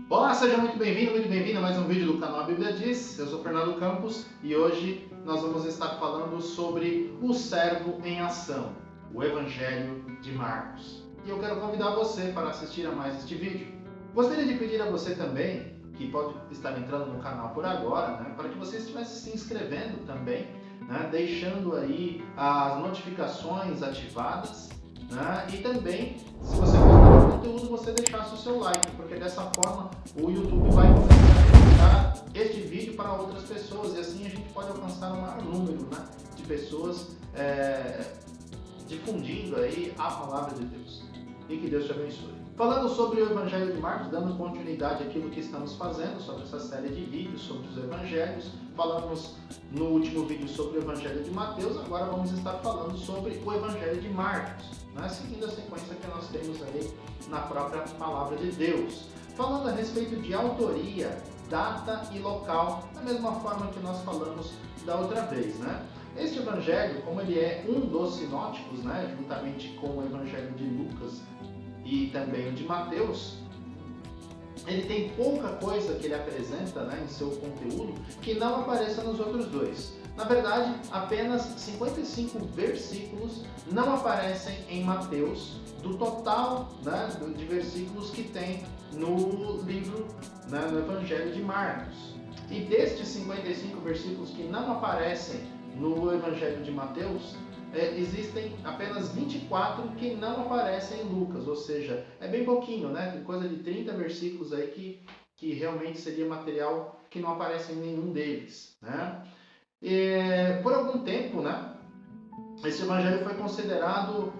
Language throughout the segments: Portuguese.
Olá, seja muito bem-vindo a mais um vídeo do canal A Bíblia Diz. Eu sou Fernando Campos e hoje nós vamos estar falando sobre o servo em ação, o Evangelho de Marcos. E eu quero convidar você para assistir a mais este vídeo. Gostaria de pedir a você também, que pode estar entrando no canal por agora, para que você estivesse se inscrevendo também, deixando aí as notificações ativadas. E também, se você gostar do conteúdo, você deixasse o seu like, porque dessa forma o YouTube vai começar a divulgar este vídeo para outras pessoas e assim a gente pode alcançar um maior número de pessoas difundindo aí a palavra de Deus. E que Deus te abençoe. Falando sobre o Evangelho de Marcos, dando continuidade àquilo que estamos fazendo sobre essa série de vídeos sobre os Evangelhos, falamos no último vídeo sobre o Evangelho de Mateus, agora vamos estar falando sobre o Evangelho de Marcos, seguindo a sequência que nós temos aí na própria Palavra de Deus. Falando a respeito de autoria, data e local, da mesma forma que nós falamos da outra vez, Este Evangelho, como ele é um dos sinóticos, juntamente com o Evangelho de Lucas e também o de Mateus, ele tem pouca coisa que ele apresenta em seu conteúdo que não apareça nos outros dois. Na verdade, apenas 55 versículos não aparecem em Mateus, do total de versículos que tem no livro, no Evangelho de Marcos. E destes 55 versículos que não aparecem no Evangelho de Mateus, existem apenas 24 que não aparecem em Lucas, ou seja, é bem pouquinho, tem coisa de 30 versículos aí que realmente seria material que não aparece em nenhum deles, Por algum tempo, esse evangelho foi considerado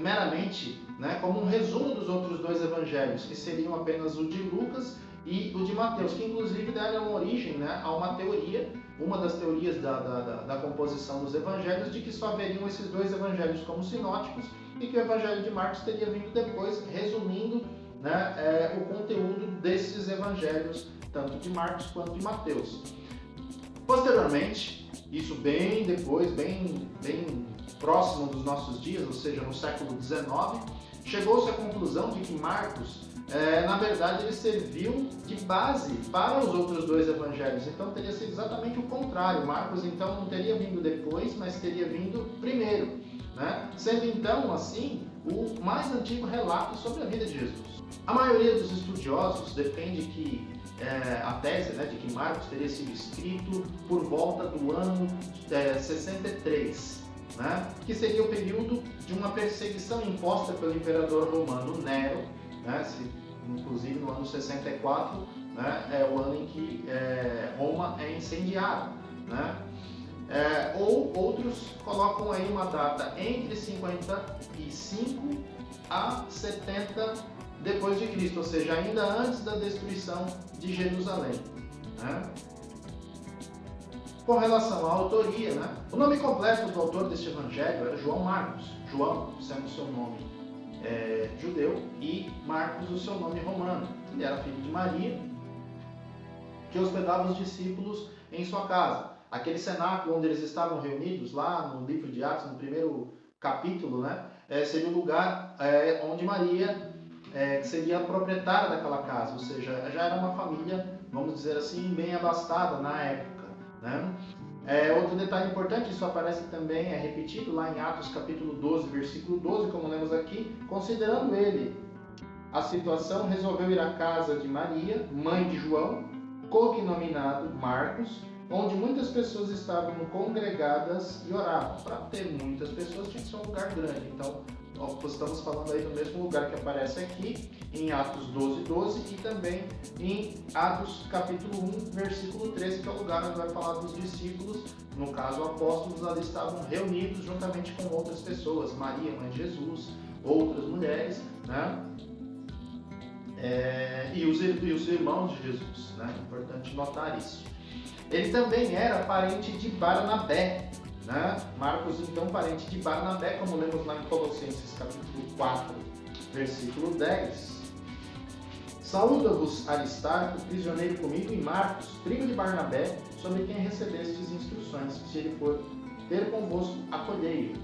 meramente como um resumo dos outros dois evangelhos, que seriam apenas o de Lucas e o de Mateus, que inclusive deram origem a uma teoria, uma das teorias da composição dos evangelhos, de que só haveriam esses dois evangelhos como sinóticos e que o evangelho de Marcos teria vindo depois, resumindo o conteúdo desses evangelhos, tanto de Marcos quanto de Mateus. Posteriormente, isso bem depois, bem próximo dos nossos dias, ou seja, no século XIX, chegou-se à conclusão de que Marcos, na verdade, ele serviu de base para os outros dois evangelhos. Então, teria sido exatamente o contrário. Marcos, então, não teria vindo depois, mas teria vindo primeiro, Sendo, então, assim, o mais antigo relato sobre a vida de Jesus. A maioria dos estudiosos defende que a tese de que Marcos teria sido escrito por volta do ano 63, que seria o período de uma perseguição imposta pelo imperador romano Nero, inclusive no ano 64, é o ano em que Roma é incendiada, ou outros colocam aí uma data entre 55 a 70 depois de Cristo, ou seja, ainda antes da destruição de Jerusalém. Com relação à autoria, o nome completo do autor deste evangelho era João Marcos, João sendo o seu nome judeu e Marcos o seu nome romano. Ele era filho de Maria, que hospedava os discípulos em sua casa. Aquele cenáculo onde eles estavam reunidos lá no livro de Atos, no primeiro capítulo, seria o lugar onde Maria seria a proprietária daquela casa, ou seja, já era uma família, vamos dizer assim, bem abastada na época. Outro detalhe importante, isso aparece também, é repetido lá em Atos capítulo 12, versículo 12, como lemos aqui, considerando ele a situação, resolveu ir à casa de Maria, mãe de João, cognominado Marcos, onde muitas pessoas estavam congregadas e oravam. Para ter muitas pessoas tinha que ser um lugar grande, então estamos falando aí do mesmo lugar que aparece aqui, em Atos 12, 12 e também em Atos capítulo 1, versículo 13, que é o lugar onde vai falar dos discípulos, no caso apóstolos, ali estavam reunidos juntamente com outras pessoas, Maria, mãe de Jesus, outras mulheres, e os irmãos de Jesus, importante notar isso. Ele também era parente de Barnabé, Marcos, então, parente de Barnabé, como lemos lá em Colossenses capítulo 4, versículo 10. Saúda-vos Aristarco, prisioneiro comigo, e Marcos, primo de Barnabé, sobre quem recebestes instruções. Se ele for ter convosco, acolhei-o.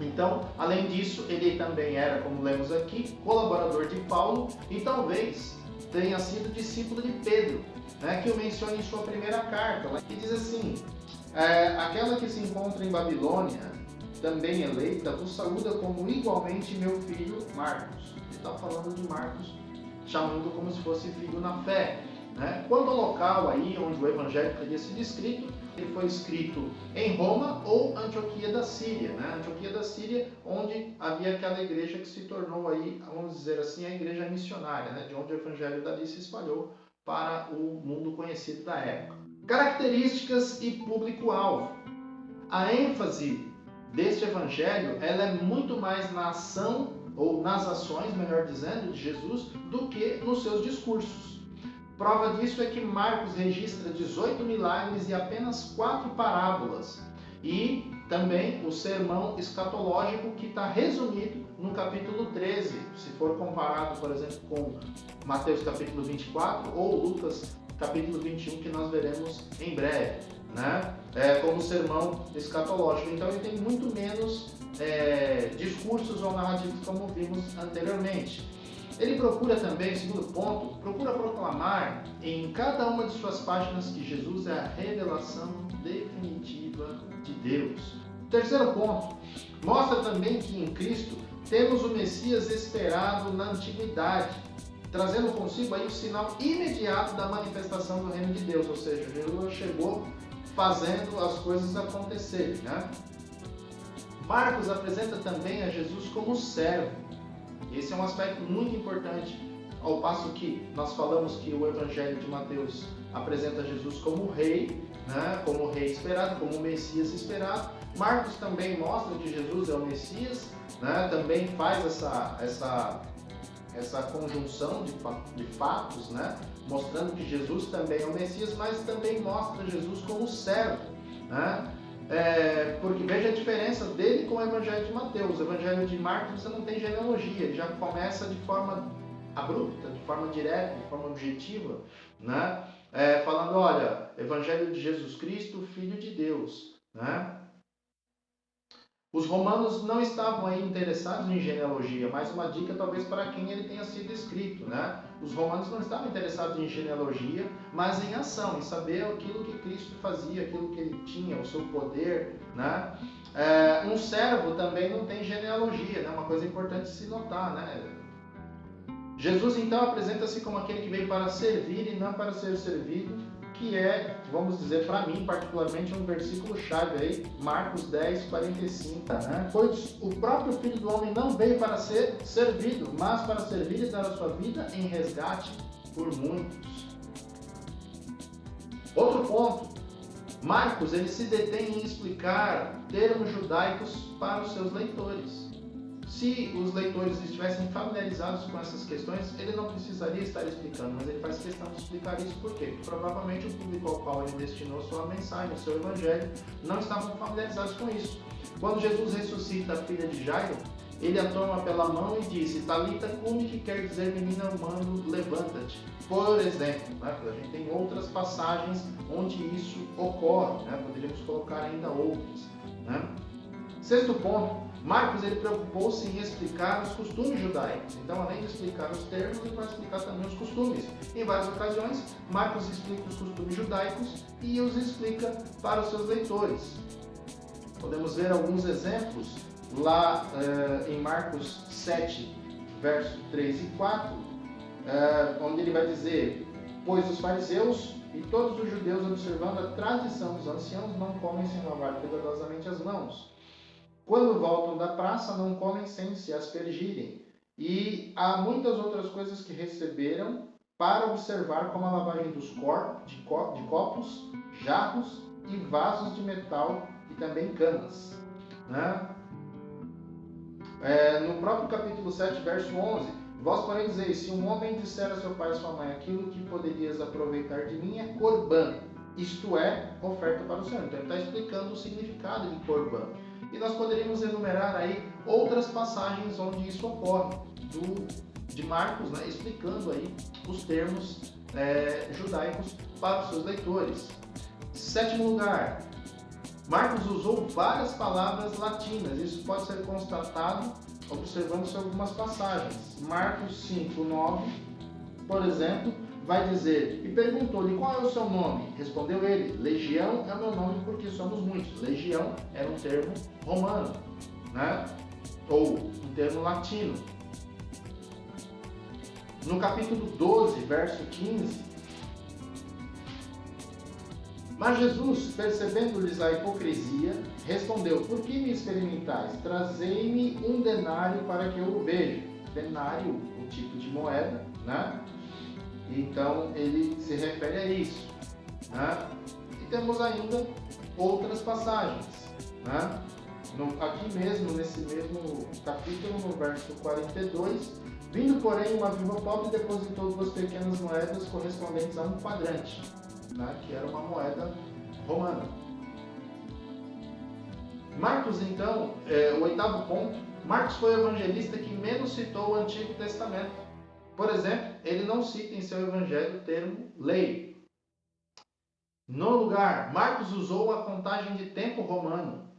Então, além disso, ele também era, como lemos aqui, colaborador de Paulo e talvez tenha sido discípulo de Pedro, né, que o menciona em sua primeira carta, que diz assim: aquela que se encontra em Babilônia, também eleita, vos saúda como igualmente meu filho Marcos. Ele está falando de Marcos, chamando como se fosse filho na fé. Né? Quanto ao local aí onde o evangelho teria sido escrito, ele foi escrito em Roma ou Antioquia da Síria, né? Antioquia da Síria, onde havia aquela igreja que se tornou aí, vamos dizer assim, a igreja missionária, né? De onde o evangelho dali se espalhou para o mundo conhecido da época. Características e público-alvo. A ênfase deste evangelho, ela é muito mais na ação, ou nas ações, melhor dizendo, de Jesus, do que nos seus discursos. Prova disso é que Marcos registra 18 milagres e apenas 4 parábolas. E também o sermão escatológico que está resumido no capítulo 13. Se for comparado, por exemplo, com Mateus capítulo 24 ou Lucas capítulo 21, que nós veremos em breve, né? Como sermão escatológico. Então ele tem muito menos discursos ou narrativas como vimos anteriormente. Ele procura também, segundo ponto, procura proclamar em cada uma de suas páginas que Jesus é a revelação definitiva de Deus. Terceiro ponto, mostra também que em Cristo temos o Messias esperado na antiguidade, trazendo consigo aí o sinal imediato da manifestação do reino de Deus, ou seja, Jesus chegou fazendo as coisas acontecerem, né? Marcos apresenta também a Jesus como servo. Esse é um aspecto muito importante, ao passo que nós falamos que o Evangelho de Mateus apresenta Jesus como rei, né, como rei esperado, como o Messias esperado. Marcos também mostra que Jesus é o Messias, né, também faz essa conjunção de fatos, né, mostrando que Jesus também é o Messias, mas também mostra Jesus como servo, né? Porque veja a diferença dele com o Evangelho de Mateus. O Evangelho de Marcos você não tem genealogia, ele já começa de forma abrupta, de forma direta, de forma objetiva, né? Falando, olha, Evangelho de Jesus Cristo, Filho de Deus, né? Os romanos não estavam aí interessados em genealogia, mais uma dica talvez para quem ele tenha sido escrito, né? Os romanos não estavam interessados em genealogia, mas em ação, em saber aquilo que Cristo fazia, aquilo que ele tinha, o seu poder, né? Um servo também não tem genealogia, né? Uma coisa importante de se notar, né? Jesus então apresenta-se como aquele que veio para servir e não para ser servido, que é, vamos dizer, para mim particularmente, um versículo chave aí, Marcos 10, 45, né? Pois o próprio Filho do Homem não veio para ser servido, mas para servir e dar a sua vida em resgate por muitos. Outro ponto, Marcos ele se detém em explicar termos judaicos para os seus leitores. Se os leitores estivessem familiarizados com essas questões, ele não precisaria estar explicando, mas ele faz questão de explicar isso por quê? Porque provavelmente o público ao qual ele destinou sua mensagem, seu evangelho, não estavam familiarizados com isso. Quando Jesus ressuscita a filha de Jairo, ele a toma pela mão e disse: Talita cumi, que quer dizer menina humano, levanta-te. Por exemplo, né? A gente tem outras passagens onde isso ocorre, né? Poderíamos colocar ainda outras, né? Sexto ponto, Marcos ele preocupou-se em explicar os costumes judaicos. Então, além de explicar os termos, ele vai explicar também os costumes. Em várias ocasiões, Marcos explica os costumes judaicos e os explica para os seus leitores. Podemos ver alguns exemplos lá em Marcos 7, versos 3 e 4, onde ele vai dizer: Pois os fariseus e todos os judeus, observando a tradição dos anciãos, não comem sem lavar cuidadosamente as mãos. Quando voltam da praça, não comem sem se aspergirem. E há muitas outras coisas que receberam para observar, como a lavagem dos de copos, jarros e vasos de metal e também canas, né? No próprio capítulo 7, verso 11, vós porém dizeis: se um homem disser a seu pai e sua mãe, aquilo que poderias aproveitar de mim é corbã, isto é, oferta para o Senhor. Então ele está explicando o significado de corbã. E nós poderíamos enumerar aí outras passagens onde isso ocorre, de Marcos, né, explicando aí os termos judaicos para os seus leitores. Sétimo lugar, Marcos usou várias palavras latinas. Isso pode ser constatado observando-se algumas passagens. Marcos 5, 9, por exemplo, vai dizer, e perguntou-lhe, qual é o seu nome? Respondeu ele, Legião é o meu nome porque somos muitos. Legião era um termo romano, né? Ou um termo latino. No capítulo 12, verso 15, mas Jesus, percebendo-lhes a hipocrisia, respondeu, por que me experimentais? Trazei-me um denário para que eu o veja. Denário, o tipo de moeda, né? Então, ele se refere a isso, né? E temos ainda outras passagens, né? Aqui mesmo, nesse mesmo capítulo, no verso 42, vindo, porém, uma viúva pobre depositou 2 pequenas moedas correspondentes a um quadrante, né? Que era uma moeda romana. Marcos, então, o 8º ponto, Marcos foi o evangelista que menos citou o Antigo Testamento. Por exemplo, ele não cita em seu evangelho o termo lei. No lugar, Marcos usou a contagem de tempo romano.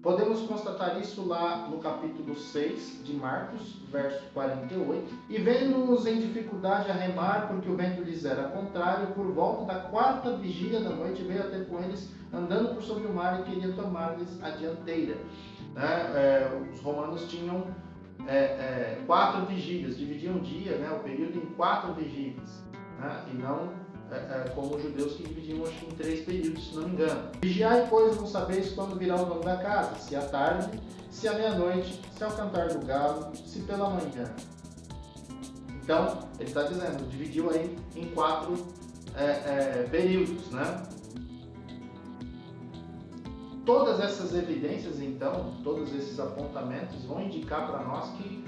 Podemos constatar isso lá no capítulo 6 de Marcos, verso 48. E vendo-os em dificuldade a remar, porque o vento lhes era contrário, por volta da 4ª vigília da noite, veio até com eles, andando por sobre o mar, e queria tomar-lhes a dianteira. Os romanos tinham 4 vigílias, dividiam o dia, o período, em 4 vigílias, né? E não como os judeus que dividiam, acho que em 3 períodos, se não me engano. Vigiai, pois, não sabeis quando virá o dono da casa, se à tarde, se à meia-noite, se ao cantar do galo, se pela manhã. Então, ele está dizendo, dividiu aí em 4 períodos, né? Todas essas evidências, então, todos esses apontamentos vão indicar para nós que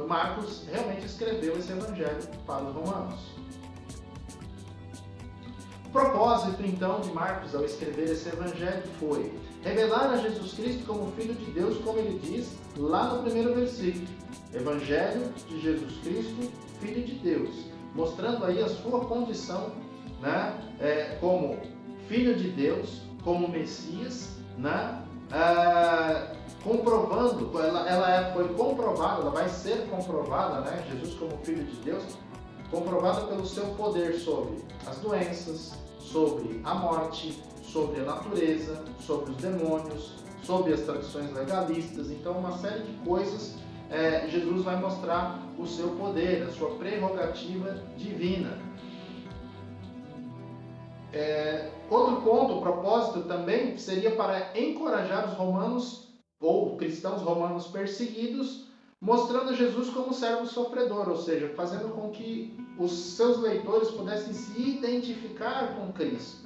Marcos realmente escreveu esse evangelho para os romanos. O propósito, então, de Marcos ao escrever esse evangelho foi revelar a Jesus Cristo como Filho de Deus, como ele diz lá no primeiro versículo. Evangelho de Jesus Cristo, Filho de Deus, mostrando aí a sua condição, né, como Filho de Deus, como Messias, né, comprovando, ela foi comprovada, ela vai ser comprovada, né, Jesus como Filho de Deus, comprovada pelo seu poder sobre as doenças, sobre a morte, sobre a natureza, sobre os demônios, sobre as tradições legalistas. Então, uma série de coisas, Jesus vai mostrar o seu poder, a sua prerrogativa divina. Outro ponto, o propósito também seria para encorajar os romanos ou cristãos romanos perseguidos, mostrando Jesus como servo sofredor, ou seja, fazendo com que os seus leitores pudessem se identificar com Cristo,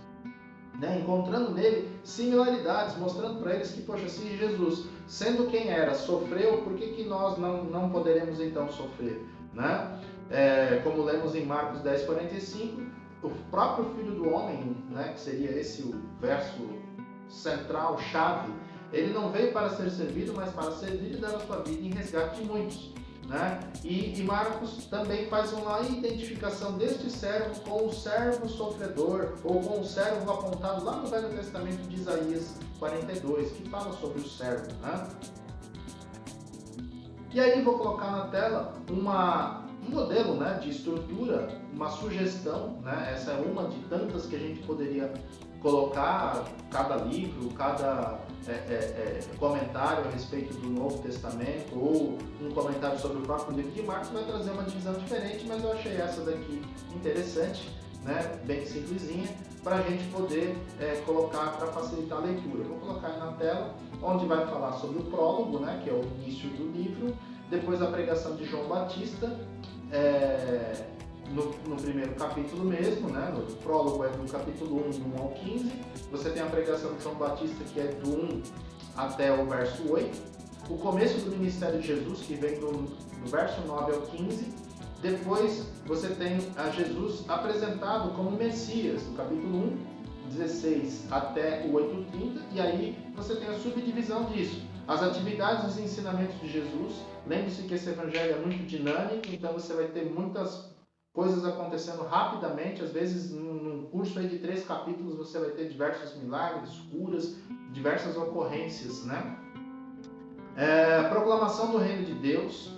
né? Encontrando nele similaridades, mostrando para eles que, poxa, se Jesus, sendo quem era, sofreu, por que nós não poderemos então sofrer, né? Como lemos em Marcos 10:45, o próprio Filho do Homem, né, que seria esse o verso central, chave, ele não veio para ser servido, mas para servir e dar a sua vida em resgate de muitos, né? E Marcos também faz uma identificação deste servo com o servo sofredor, ou com o servo apontado lá no Velho Testamento de Isaías 42, que fala sobre o servo, né? E aí vou colocar na tela um modelo, né, de estrutura, uma sugestão, né? Essa é uma de tantas que a gente poderia colocar, cada livro, cada comentário a respeito do Novo Testamento, ou um comentário sobre o próprio livro de Marcos vai trazer uma divisão diferente, mas eu achei essa daqui interessante, né? Bem simplesinha, para a gente poder colocar para facilitar a leitura. Eu vou colocar aí na tela, onde vai falar sobre o prólogo, né, que é o início do livro, depois a pregação de João Batista, no primeiro capítulo mesmo, né? O prólogo é do capítulo 1, do 1 ao 15. Você tem a pregação de João Batista, que é do 1 até o verso 8. O começo do ministério de Jesus, que vem do verso 9 ao 15. Depois você tem a Jesus apresentado como Messias, do capítulo 1, 16 até o 8:30. E aí você tem a subdivisão disso. As atividades e os ensinamentos de Jesus. Lembre-se que esse evangelho é muito dinâmico, então você vai ter muitas coisas acontecendo rapidamente. Às vezes, num curso aí de 3 capítulos, você vai ter diversos milagres, curas, diversas ocorrências, né? Proclamação do reino de Deus,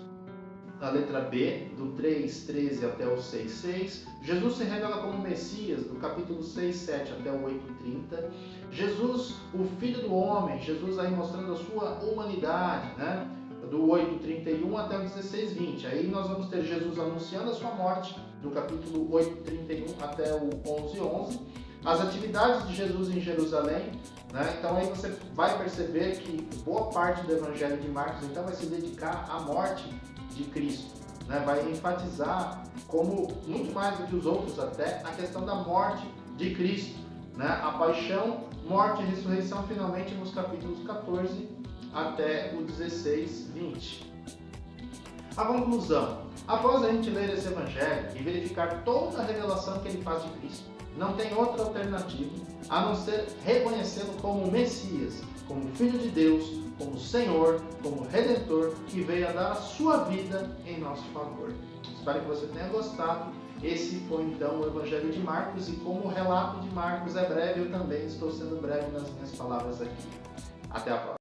a letra B, do 3:13 até o 6:6. Jesus se revela como Messias, do capítulo 6:7 até o 8:30. Jesus, o Filho do Homem, Jesus aí mostrando a sua humanidade, né? Do 8:31 até o 16:20. Aí nós vamos ter Jesus anunciando a sua morte, do capítulo 8:31 até o 11:11. As atividades de Jesus em Jerusalém, né? Então aí você vai perceber que boa parte do Evangelho de Marcos então vai se dedicar à morte de Cristo, né? Vai enfatizar, como muito mais do que os outros até, a questão da morte de Cristo, né? A paixão, morte e ressurreição finalmente nos capítulos 14 até o 16:20. A conclusão: após a gente ler esse Evangelho e verificar toda a revelação que ele faz de Cristo, não tem outra alternativa a não ser reconhecê-lo como Messias, como Filho de Deus, como Senhor, como Redentor, que veio a dar a sua vida em nosso favor. Espero que você tenha gostado. Esse foi então o Evangelho de Marcos, e como o relato de Marcos é breve, eu também estou sendo breve nas minhas palavras aqui. Até a próxima.